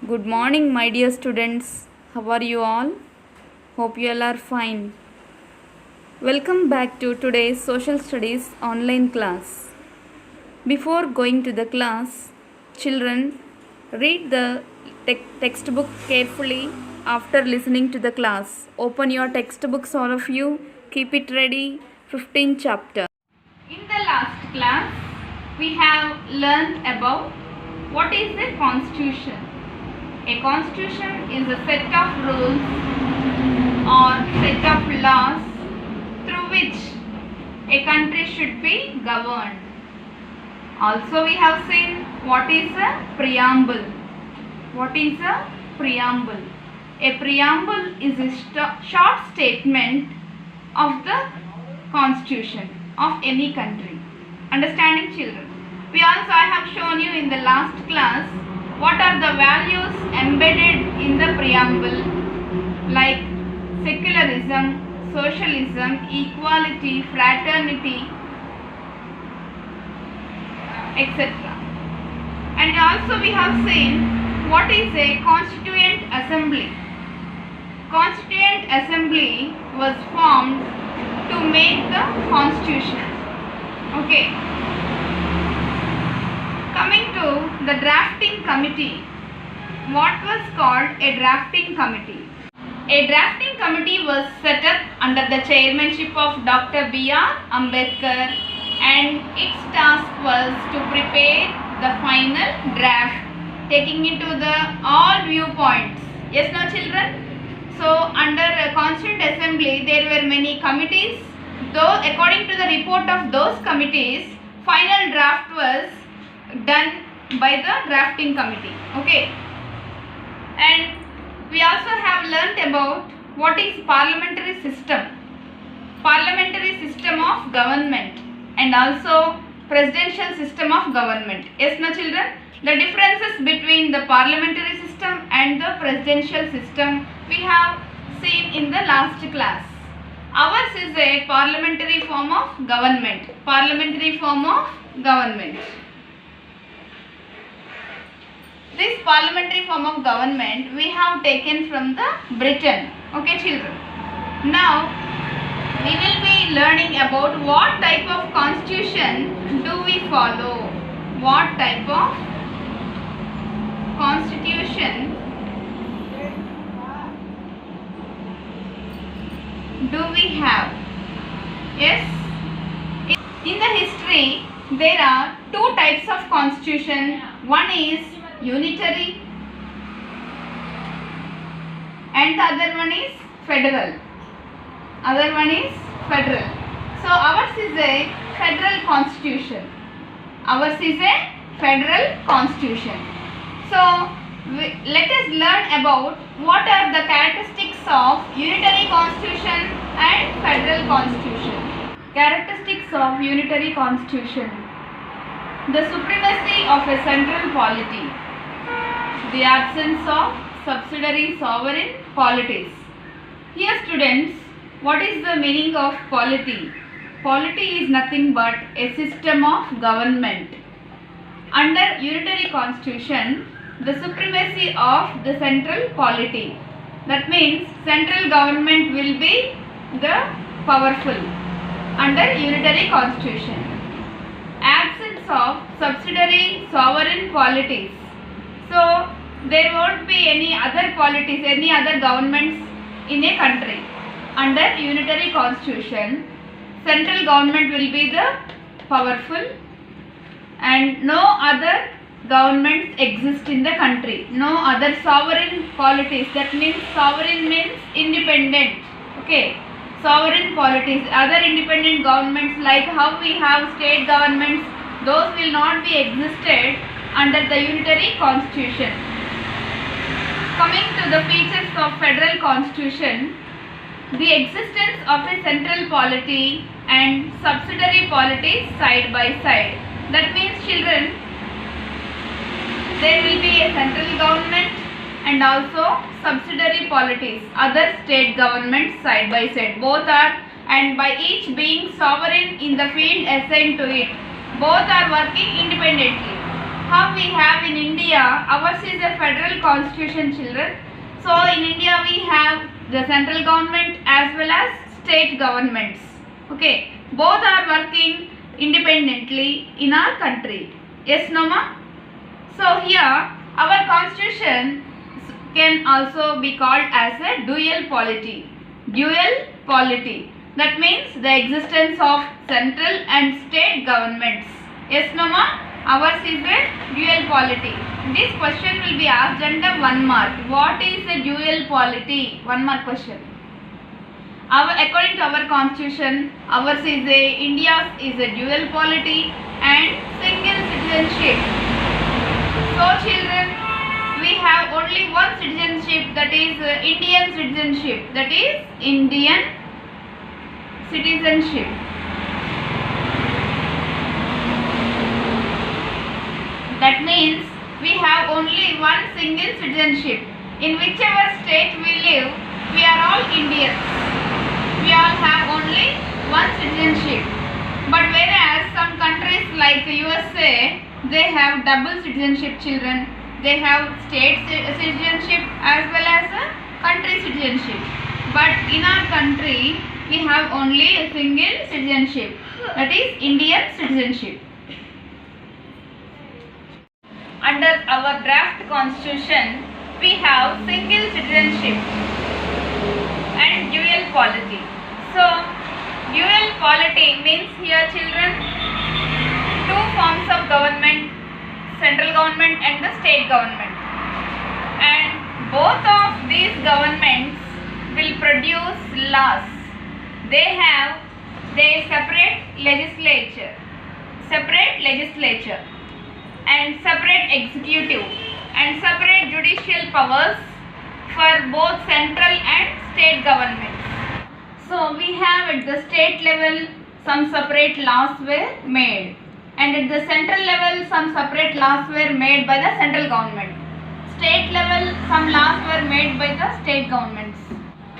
Good morning, my dear students. How are you all? Hope you all are fine. Welcome back to today's Social Studies online class. Before going to the class, children, read the textbook carefully after listening to the class. Open your textbooks, all of you. Keep it ready. 15th chapter. In the last class, we have learned about what is a constitution. A constitution is a set of rules or set of laws through which a country should be governed. Also we have seen what is a preamble. What is a preamble? A preamble is a short statement of the constitution of any country. Understanding, children? I have shown you in the last class what are the values embedded in the preamble, like secularism, socialism, equality, fraternity, etc. And also we have seen what is a constituent assembly. Constituent assembly was formed to make the constitution. Okay. Coming to the drafting committee. What was called a drafting committee? A drafting committee was set up under the chairmanship of Dr. B.R. Ambedkar, and its task was to prepare the final draft, taking into the all viewpoints. Yes, no, children? So under a Constituent Assembly there were many committees. Though according to the report of those committees, final draft was done by the drafting committee. Okay. And we also have learnt about what is parliamentary system. Parliamentary system of government and also presidential system of government. Yes, no, children? The differences between the parliamentary system and the presidential system we have seen in the last class. Ours is a parliamentary form of government. Parliamentary form of government. This parliamentary form of government we have taken from the Britain. Okay, children. Now we will be learning about what type of constitution do we follow. What type of constitution do we have? Yes. In the history there are two types of constitution. One is unitary and the other one is federal. Other one is federal. So ours is a federal constitution. Ours is a federal constitution. So let us learn about what are the characteristics of unitary constitution and federal constitution. Characteristics of unitary constitution. The supremacy of a central polity. The absence of subsidiary sovereign polities. Here, students, what is the meaning of polity? Polity is nothing but a system of government. Under unitary constitution, the supremacy of the central polity. That means central government will be the powerful under unitary constitution. Absence of subsidiary sovereign polities. So there won't be any other polities, any other governments in a country. Under unitary constitution, central government will be the powerful and no other governments exist in the country. No other sovereign polities. That means sovereign means independent. Okay. Sovereign polities, other independent governments like how we have state governments, those will not be existed under the unitary constitution. Coming to the features of federal constitution, the existence of a central polity and subsidiary polities side by side. That means, children, there will be a central government and also subsidiary polities, other state governments side by side. Both are, and by each being sovereign in the field assigned to it, both are working independently. how we have in India, ours is a federal constitution, children. So in India we have the central government as well as state governments. Okay, both are working independently in our country. Yes, no ma? So here our constitution can also be called as a dual polity. Dual polity. That means the existence of central and state governments. Yes, no ma? Ours is a dual polity. This question will be asked under 1 mark. What is a dual polity? 1 mark question. According to our constitution, ours is India's is a dual polity and single citizenship. So children, we have only one citizenship, that is Indian citizenship. That is Indian citizenship. That means we have only one single citizenship. In whichever state we live, we are all Indians. We all have only one citizenship. But whereas some countries like USA, they have double citizenship, children. They have state citizenship as well as a country citizenship. But in our country, we have only a single citizenship. That is Indian citizenship. Under our draft constitution, we have single citizenship and dual polity. So, dual polity means here, children, two forms of government, central government and the state government. And both of these governments will produce laws. They have their separate legislature and separate executive and separate judicial powers for both central and state governments. So we have at the state level some separate laws were made, and at the central level some separate laws were made by the central government. State level some laws were made by the state governments.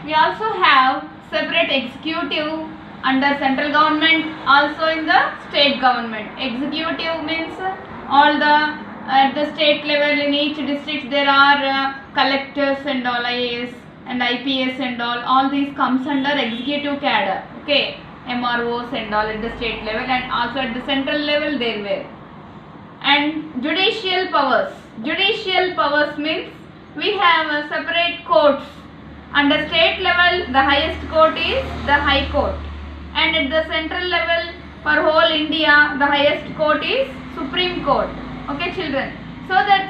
We also have separate executive under central government, also in the state government. Executive means all the at the state level in each district there are collectors and all, IAS and IPS and all these comes under executive cadre. Okay, MROs and all at the state level, and also at the central level there were. And judicial powers means we have separate courts. Under state level the highest court is the High Court, and at the central level for whole India the highest court is Supreme Court. Okay children, so that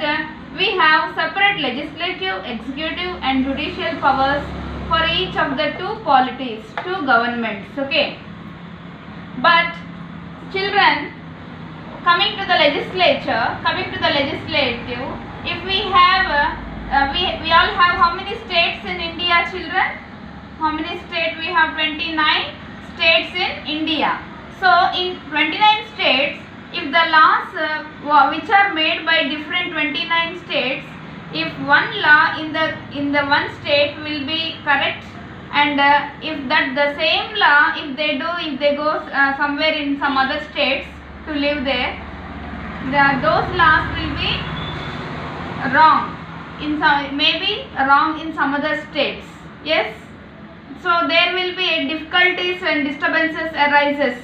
we have separate legislative, executive and judicial powers for each of the two polities, two governments. Okay, but children, coming to the legislative, if we have we all have how many states in India, children? How many states we have? 29 states in India. So in 29 states, if the laws which are made by different 29 states, if one law in the one state will be correct, and if that the same law if they go somewhere in some other states to live there, those laws will be wrong in some, maybe wrong in some other states. Yes, so there will be difficulties and disturbances arises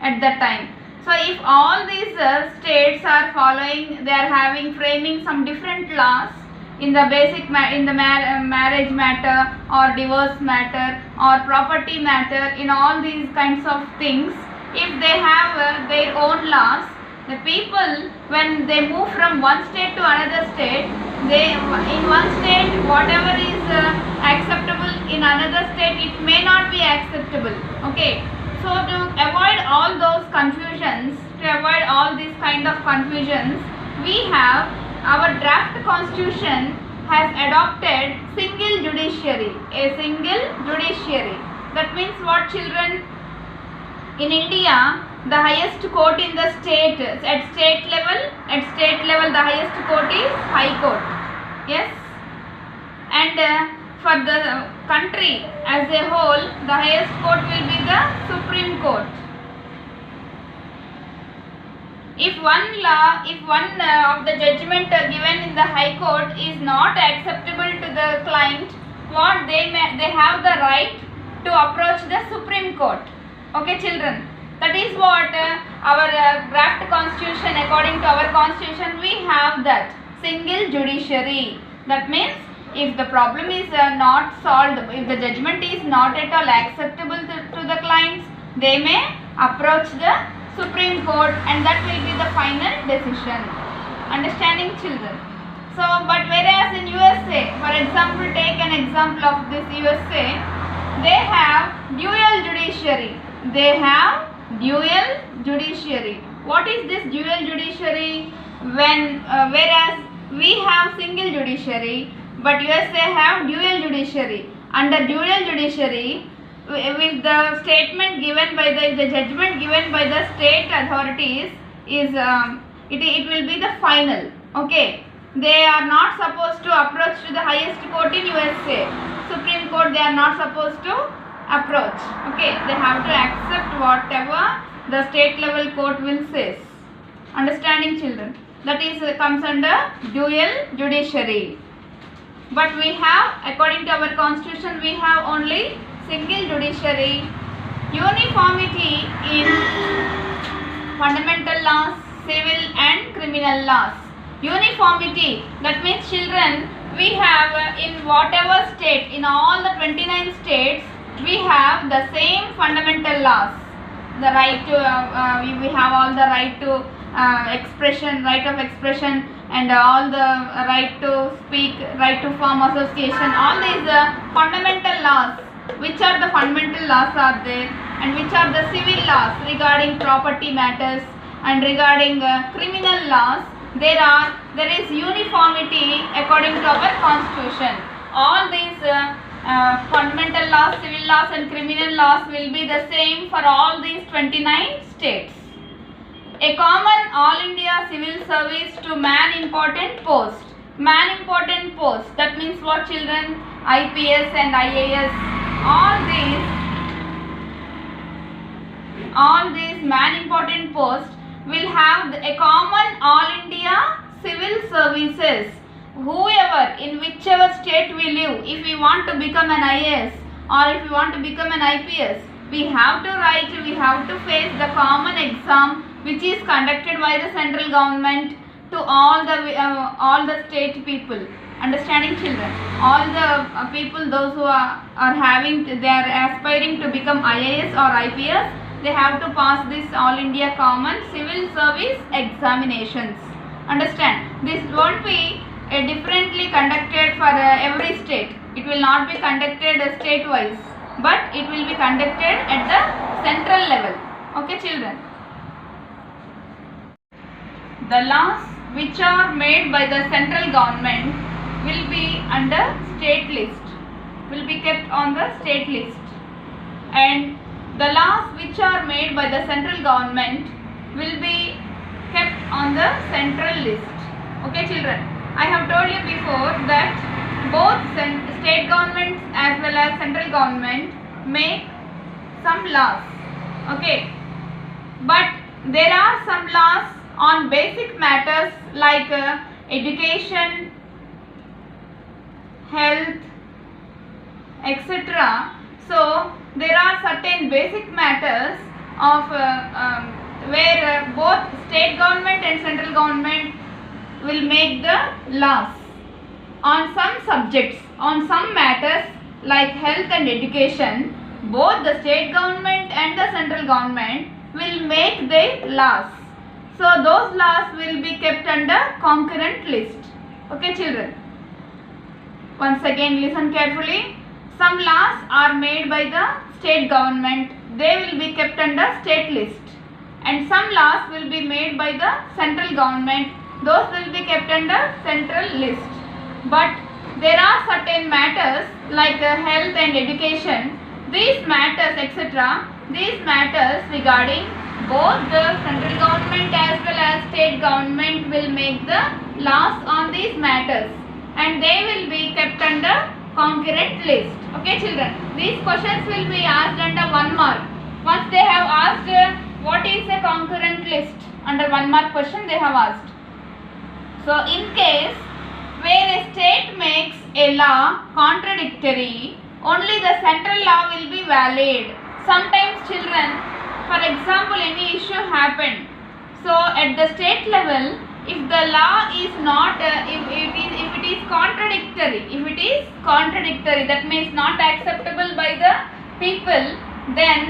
at that time. So if all these states are following, they are framing some different laws in the basic marriage matter or divorce matter or property matter, in all these kinds of things, if they have their own laws, the people when they move from one state to another state, they in one state whatever is acceptable in another state it may not be acceptable. Okay, so to avoid all those confusions, to avoid all these kind of confusions, we have our draft constitution has adopted single judiciary, a single judiciary. That means what, children? In India, the highest court in the state, at state level the highest court is High Court. Yes, and for the country as a whole, the highest court will be the Supreme Court. if one of the judgment given in the High Court is not acceptable to the client, what they have the right to approach the Supreme Court. Okay, children. That is what our draft constitution, according to our constitution, we have that single judiciary. That means if the problem is not solved, if the judgment is not at all acceptable to the clients, they may approach the Supreme Court and that will be the final decision. Understanding, children? So, but whereas in USA, for example, take an example of this USA, they have dual judiciary. They have dual judiciary. What is this dual judiciary? Whereas we have single judiciary, but USA have dual judiciary. Under dual judiciary, if the statement given by the judgment given by the state authorities is it will be the final. Okay, they are not supposed to approach to the highest court in USA. Supreme Court, they are not supposed to approach. Okay, they have to accept whatever the state level court will say. Understanding, children? That is comes under dual judiciary. But we have, according to our constitution, we have only single judiciary. Uniformity in fundamental laws, civil and criminal laws. Uniformity, that means, children, we have in whatever state, in all the 29 states, we have the same fundamental laws. The right to, we have all the right to expression, right of expression, and all the right to speak, right to form association, all these fundamental laws. Which are the fundamental laws are there, and which are the civil laws regarding property matters, and regarding criminal laws, there is uniformity according to our constitution. All these fundamental laws, civil laws and criminal laws will be the same for all these 29 states. A common all India civil service to man important post. Man important post, that means what, children? IPS and IAS. All these man important posts will have a common all India civil services. Whoever, in whichever state we live, if we want to become an IAS or if we want to become an IPS, we have to write, we have to face the common exam which is conducted by the central government to all the state people. Understanding, children? All the people, those who are having, they are aspiring to become IAS or IPS, they have to pass this All India Common Civil Service examinations. Understand? This won't be differently conducted for every state. It will not be conducted state-wise, but it will be conducted at the central level. Okay, children? The laws which are made by the central government will be under state list, will be kept on the state list, and the laws which are made by the central government will be kept on the central list. Okay, children? I have told you before that both state governments as well as central government make some laws. Okay, but there are some laws on basic matters like education, health, etc. So there are certain basic matters of where both state government and central government will make the laws on some subjects, on some matters like health and education. Both the state government and the central government will make the laws. So those laws will be kept under concurrent list. Okay, children? Once again, listen carefully. Some laws are made by the state government. They will be kept under state list. And some laws will be made by the central government. Those will be kept under central list. But there are certain matters like health and education. These matters, etc. These matters regarding both the central government as well as state government will make the laws on these matters, and they will be kept under concurrent list. Okay, children? These questions will be asked under 1 mark. Once they have asked what is a concurrent list, Under 1 mark question they have asked. So in case where a state makes a law contradictory, only the central law will be valid. Sometimes children, for example, any issue happened. So at the state level, if the law is not, if it is contradictory, that means not acceptable by the people, then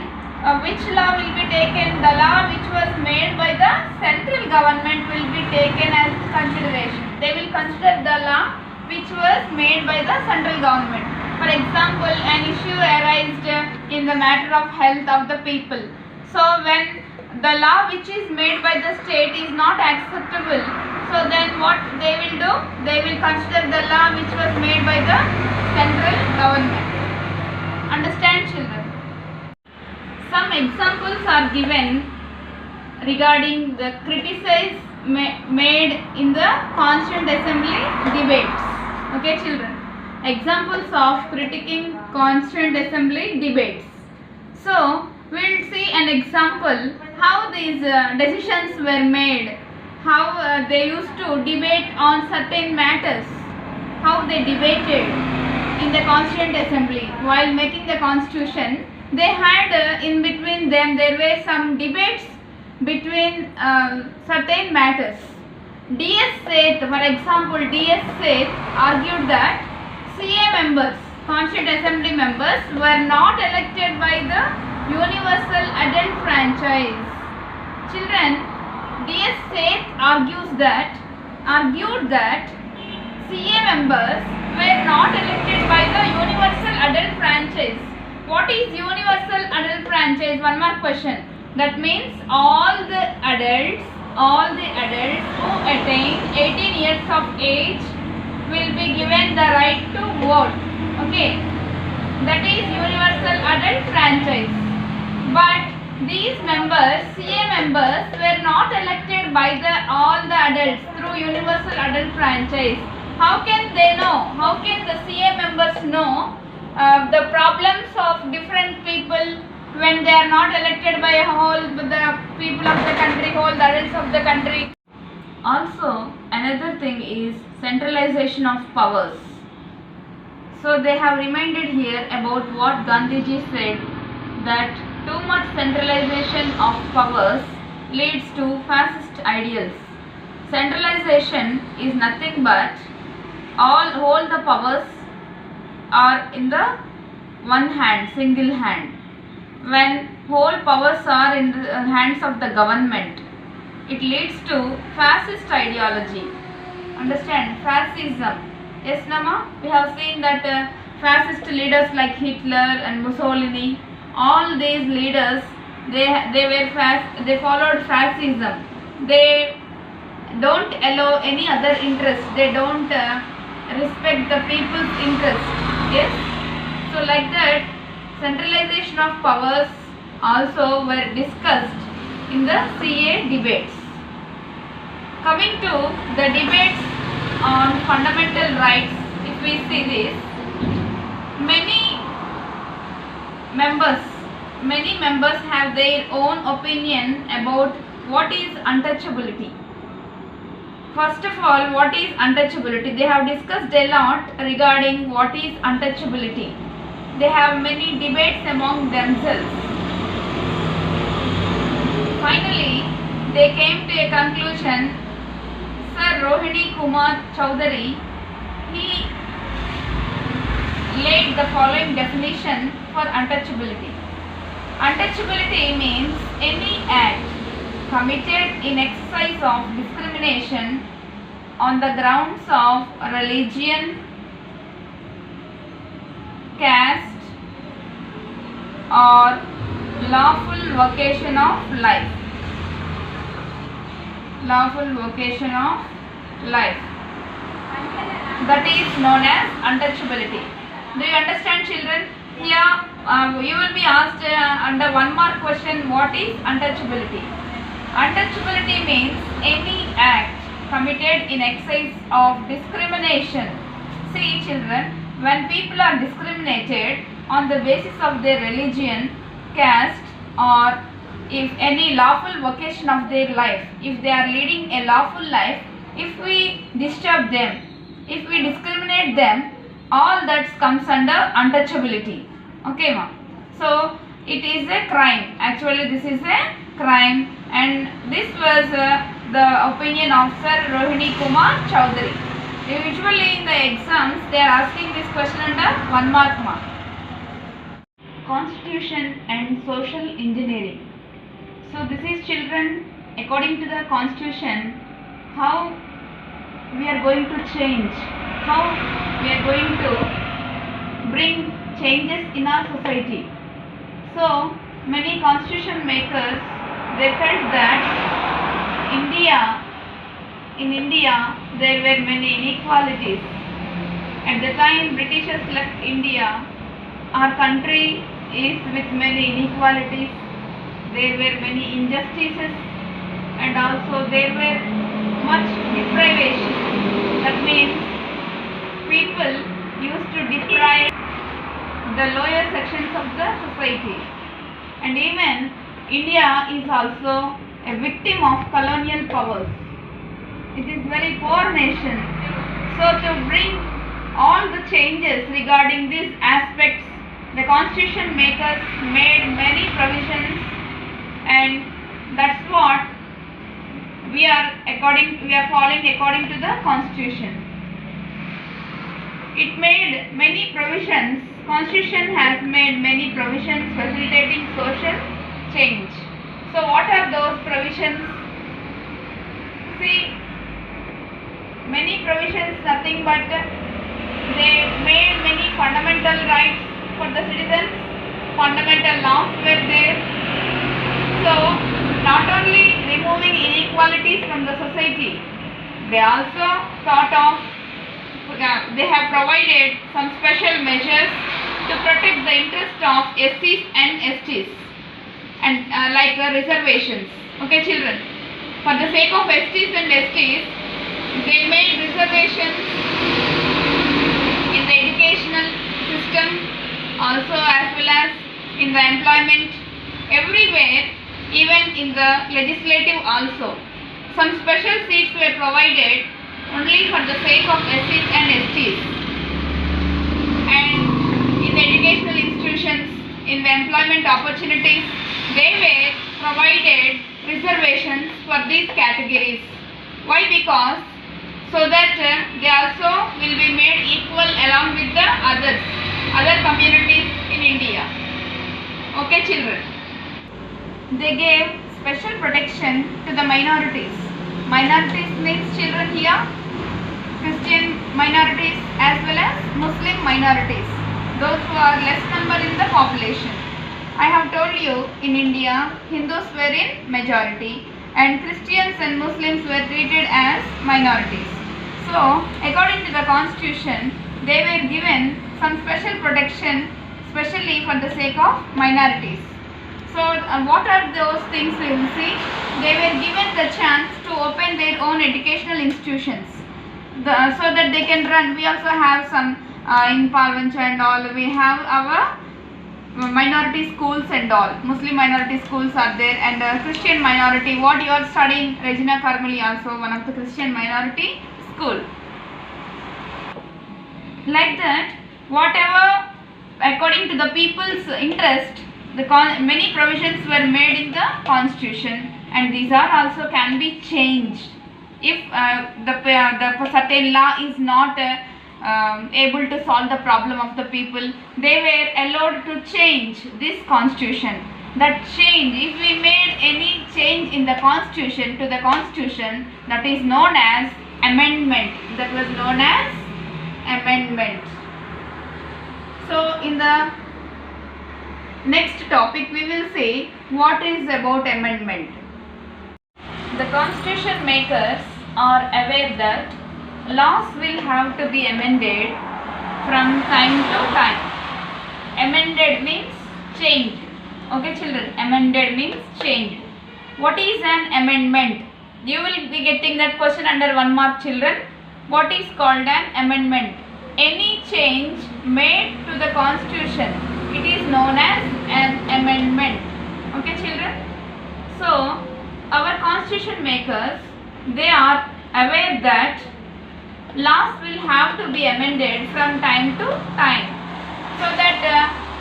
which law will be taken? The law which was made by the central government will be taken as consideration. They will consider the law which was made by the central government. For example, an issue arised in the matter of health of the people. So when the law which is made by the state is not acceptable, so then what they will do? They will consider the law which was made by the central government. Understand, children? Some examples are given regarding the criticism made in the Constituent Assembly debates. Okay, children? Examples of critiquing Constituent Assembly debates. So we will see an example how these decisions were made, how they used to debate on certain matters, how they debated in the Constituent Assembly while making the constitution. They had in between them there were some debates between certain matters. D.S. Seth, for example, D.S. Seth argued that CA members, Constituent Assembly members, were not elected by the universal adult franchise. Children, D.S. Seth argued that CA members were not elected by the universal adult franchise. What is universal adult franchise? 1 mark question. That means all the adults who attain 18 years of age will be given the right to vote. Okay, that is universal adult franchise. But these members, CA members, were not elected by all the adults through universal adult franchise. How can they know? How can the CA members know the problems of different people when they are not elected by the people of the country, whole the adults of the country? Also, another thing is centralization of powers. So they have reminded here about what Gandhiji said, that too much centralization of powers leads to fascist ideals. Centralization is nothing but all the powers are in the one hand, single hand. When whole powers are in the hands of the government, it leads to fascist ideology. Understand? Fascism. Yes, Nama? We have seen that fascist leaders like Hitler and Mussolini, all these leaders, they followed fascism. They don't allow any other interest. They don't respect the people's interest. Yes. So like that, centralization of powers also were discussed in the CA debates. Coming to the debates on fundamental rights, if we see this, many members have their own opinion about what is untouchability. First of all, what is untouchability? They have discussed a lot regarding what is untouchability. They have many debates among themselves. Finally, they came to a conclusion. Sir Rohini Kumar Chowdhury, he laid the following definition for untouchability. Untouchability means any act committed in exercise of discrimination on the grounds of religion, caste, or lawful vocation of life. Lawful vocation of life. That is known as untouchability. Do you understand, children? Here you will be asked under 1 mark question, what is untouchability? Untouchability means any act committed in exercise of discrimination. See, children, when people are discriminated on the basis of their religion, caste, or if any lawful vocation of their life, if they are leading a lawful life, if we disturb them, if we discriminate them, all that comes under untouchability. Okay, ma. So it is a crime. Actually, this is a crime, and this was the opinion of Sir Rohini Kumar Chowdhury. Usually in the exams, they are asking this question under 1 mark. Constitution and social engineering. So this is, children, according to the constitution, how we are going to change, how we are going to bring changes in our society. So many constitution makers, they felt that in India there were many inequalities. At the time Britishers left India, our country is with many inequalities. There were many injustices, and also there were much deprivation. That means people used to deprive the lower sections of the society. And even India is also a victim of colonial powers. It is very poor nation. So to bring all the changes regarding these aspects, the constitution makers made many provisions, and that's what we are following according to the constitution. It made many provisions. Constitution has made many provisions facilitating social change. So what are those provisions? See, many provisions, nothing but they made many fundamental rights for the citizens. Fundamental laws were there. So not only removing inequalities from the society, they also thought of, they have provided some special measures to protect the interest of SCs and STs, and like reservations. Okay, children, for the sake of STs and STs, they made reservations in the educational system, also as well as in the employment, everywhere, even in the legislative also. Some special seats were provided only for the sake of SCs and STs. And in the educational institutions, in the employment opportunities, they were provided reservations for these categories. Why? Because so that they also will be made equal along with the other communities in India. Okay, children. They gave special protection to the minorities. Minorities means, children, here Christian minorities as well as Muslim minorities, those who are less number in the population. I have told you, in India, Hindus were in majority and Christians and Muslims were treated as minorities. So, according to the constitution, they were given some special protection, especially for the sake of minorities. So, what are those things we will see? They were given the chance to open their own educational institutions, so that they can run. We also have some in Palvancha and all, we have our minority schools and all. Muslim minority schools are there, and Christian minority, what you are studying, Regina Carmeli, also one of the Christian minority school. Like that, whatever according to the people's interest, many provisions were made in the constitution, and these are also can be changed if the certain law is not able to solve the problem of the people. They were allowed to change this constitution. That change, if we made any change in the constitution to the constitution, that is known as amendment. That was known as amendment. So in the next topic we will see what is about amendment. The constitution makers are aware that laws will have to be amended from time to time. Amended means changed. Okay, children, amended means changed. What is an amendment? You will be getting that question under 1 mark, children. What is called an amendment? Any change made to the constitution, it is known as an amendment. Okay, children. So our constitution makers, they are aware that laws will have to be amended from time to time. So that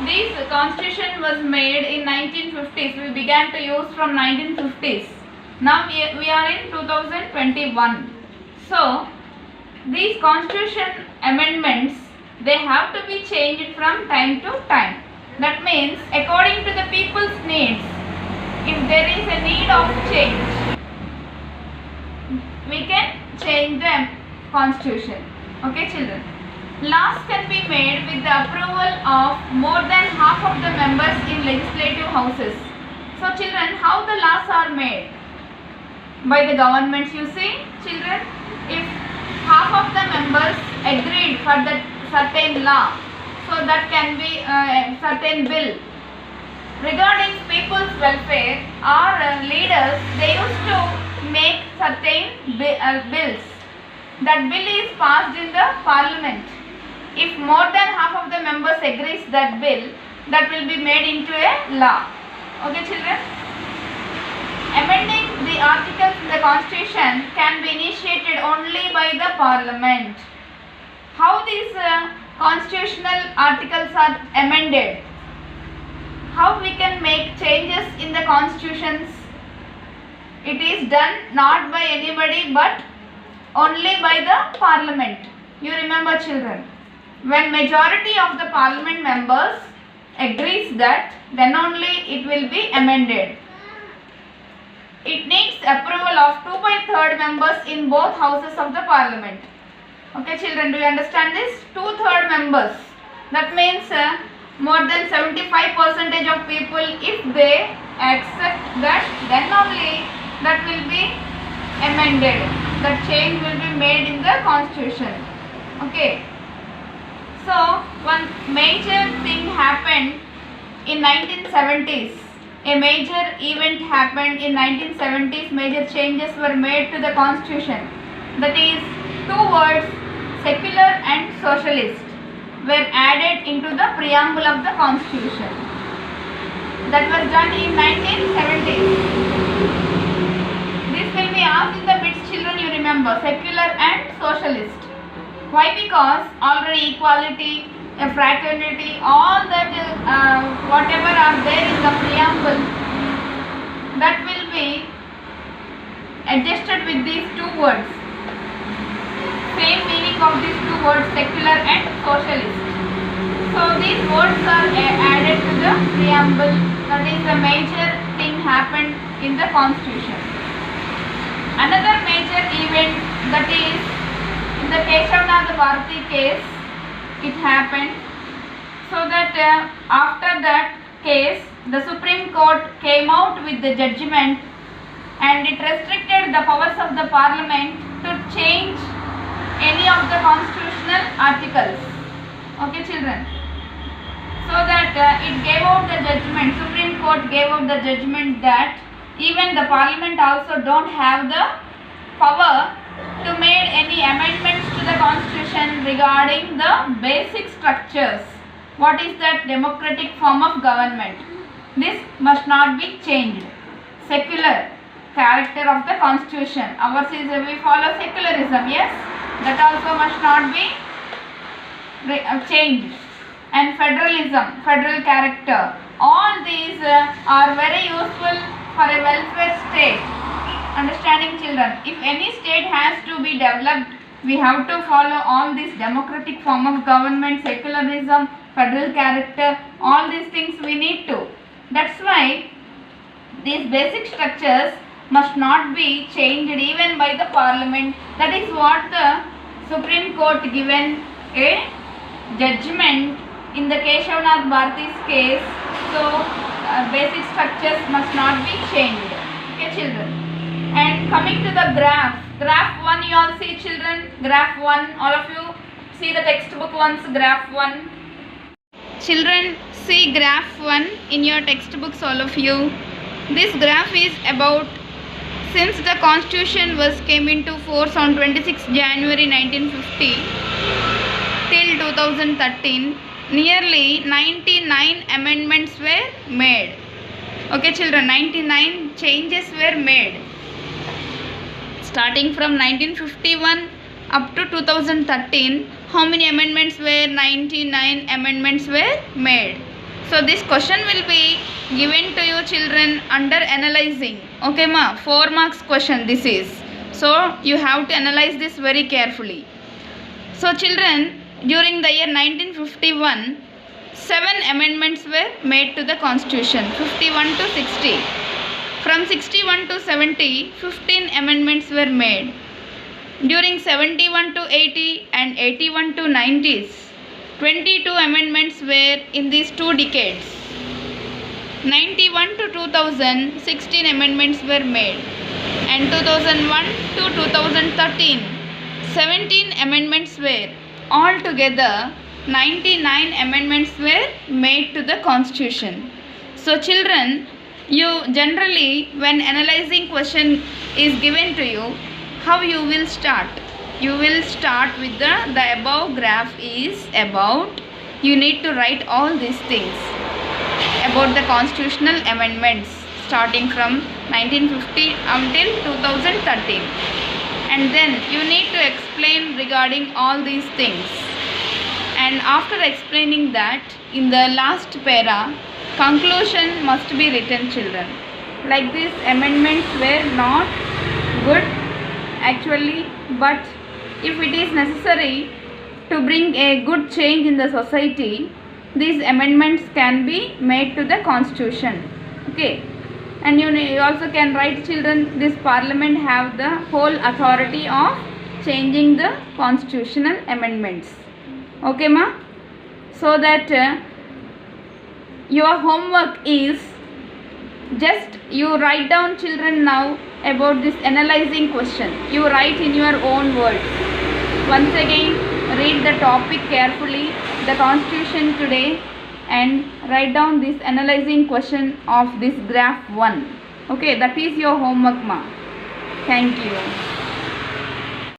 this constitution was made in 1950s. We began to use from 1950s. Now we are in 2021. So these constitution amendments, they have to be changed from time to time. That means according to the people's needs. If there is a need of change, we can change the constitution. Okay children. Laws can be made with the approval of more than half of the members in legislative houses. So children, how the laws are made? By the governments, you see children. If half of the members agreed for that certain law, so that can be a certain bill. Regarding people's welfare, our leaders, they used to make certain bills. That bill is passed in the parliament. If more than half of the members agrees that bill, that will be made into a law. Okay children? Amending the articles in the constitution can be initiated only by the parliament. How these constitutional articles are amended? How we can make changes in the constitutions? It is done not by anybody but only by the parliament. You remember children, when majority of the parliament members agrees that, then only it will be amended. It needs approval of 2/3 members in both houses of the parliament. Okay children, do you understand this? 2/3 members. That means more than 75% of people, if they accept that, then only that will be amended. The change will be made in the constitution. Okay. So one major thing happened in 1970s. A major event happened in 1970s. Major changes were made to the constitution. That is, two words, secular and socialist, were added into the preamble of the constitution. That was done in 1970s. This will be asked in the bits children, you remember, secular and socialist. Why? Because already equality, fraternity, all that whatever are there in the preamble, that will be adjusted with these two words. Same meaning of these two words, secular and socialist. So these words are added to the preamble. That is a major thing happened in the constitution. Another major event, that is in the Keshavnath Bharati case, it happened. So that after that case, the Supreme Court came out with the judgment and it restricted the powers of the Parliament to change any of the constitutional articles. Okay children? So that it gave out the judgment, Supreme Court gave out the judgment that even the Parliament also don't have the power to make any amendments to the constitution regarding the basic structures. What is that? Democratic form of government. This must not be changed. Secular character of the constitution. Ours is, we follow secularism, yes? That also must not be changed. And federalism, federal character. All these are very useful for a welfare state. Understanding children? If any state has to be developed, we have to follow all these democratic form of government, secularism, federal character, all these things we need to. That's why these basic structures must not be changed even by the Parliament. That is what the Supreme Court given a judgment in the Keshavnath Bharati's case. So basic structures must not be changed. Okay children? And coming to the graph. Graph 1 you all see children. Graph 1, all of you see the textbook once. Graph 1. Children, see graph 1 in your textbooks, all of you. This graph is about, since the constitution was came into force on 26 January 1950 till 2013, nearly 99 amendments were made. Okay children, 99 changes were made? Starting from 1951 up to 2013, how many amendments were? 99 amendments were made. So this question will be given to you children under analyzing. Okay ma, 4 marks question this is. So you have to analyze this very carefully. So children, during the year 1951, 7 amendments were made to the constitution, 51 to 60. From 61 to 70, 15 amendments were made. During 71 to 80 and 81 to 90s, 22 amendments were in these 2 decades. 91 to 2000, 16 amendments were made. And 2001 to 2013, 17 amendments were. Altogether, 99 amendments were made to the constitution. So children, you generally when analyzing question is given to you, how you will start? You will start with the above graph is about, you need to write all these things about the constitutional amendments starting from 1950 until 2013, and then you need to explain regarding all these things. And after explaining that, in the last para, conclusion must be written children. Like these amendments were not good actually, but if it is necessary to bring a good change in the society, these amendments can be made to the constitution. Okay, and you also can write children, this parliament have the whole authority of changing the constitutional amendments. Okay ma, so that your homework is just you write down children now about this analyzing question. You write in your own words. Once again, read the topic carefully, the constitution today, and write down this analyzing question of this graph 1. Okay, that is your homework ma. Thank you.